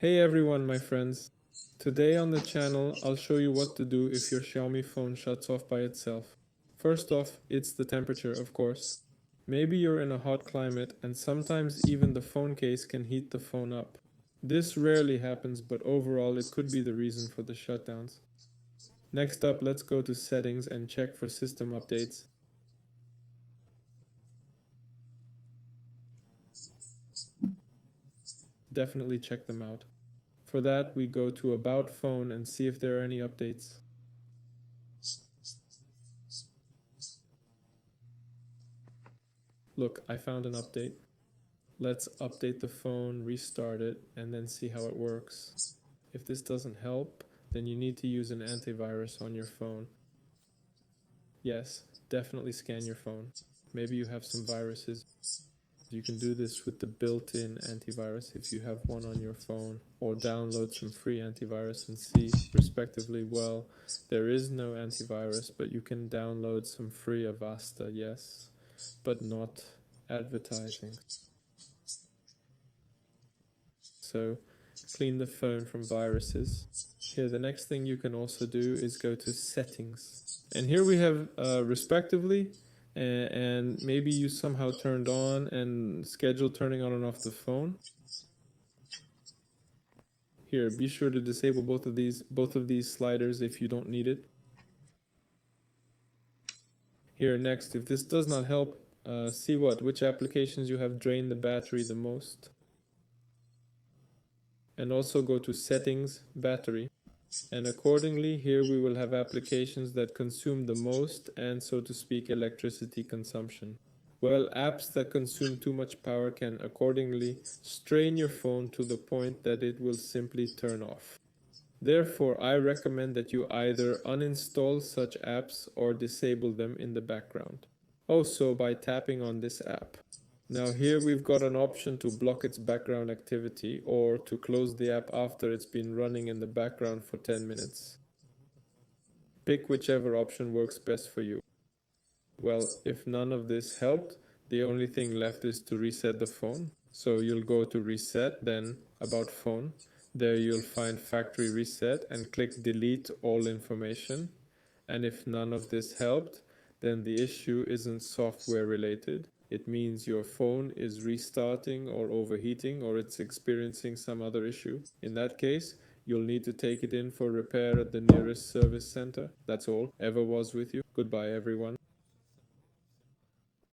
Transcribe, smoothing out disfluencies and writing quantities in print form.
Hey everyone, my friends. Today on the channel, I'll show you what to do if your Xiaomi phone shuts off by itself. First off, it's the temperature, of course. Maybe you're in a hot climate and sometimes even the phone case can heat the phone up. This rarely happens, but overall it could be the reason for the shutdowns. Next up, let's go to settings and check for system updates. Definitely check them out. For that, we go to About Phone and see if there are any updates. Look, I found an update. Let's update the phone, restart it, and then see how it works. If this doesn't help, then you need to use an antivirus on your phone. Yes, definitely scan your phone. Maybe you have some viruses. You can do this with the built-in antivirus if you have one on your phone, or download some free antivirus and see, respectively. Well, there is no antivirus, but you can download some free Avasta, yes, but not advertising. So clean the phone from viruses. Here, the next thing you can also do is go to settings. And here we have respectively, and maybe you somehow turned on and scheduled turning on and off the phone. Here, be sure to disable both of these sliders if you don't need it. Here, next, if this does not help, see which applications you have drained the battery the most. And also go to settings, battery. And accordingly, here we will have applications that consume the most and, so to speak, electricity consumption. Well, apps that consume too much power can accordingly strain your phone to the point that it will simply turn off. Therefore, I recommend that you either uninstall such apps or disable them in the background. Also by tapping on this app. Now here we've got an option to block its background activity or to close the app after it's been running in the background for 10 minutes. Pick whichever option works best for you. Well, if none of this helped, the only thing left is to reset the phone. So you'll go to reset, then about phone. There you'll find factory reset and click delete all information. And if none of this helped, then the issue isn't software related. It means your phone is restarting or overheating, or it's experiencing some other issue. In that case, you'll need to take it in for repair at the nearest service center. That's all. Ever was with you. Goodbye, everyone.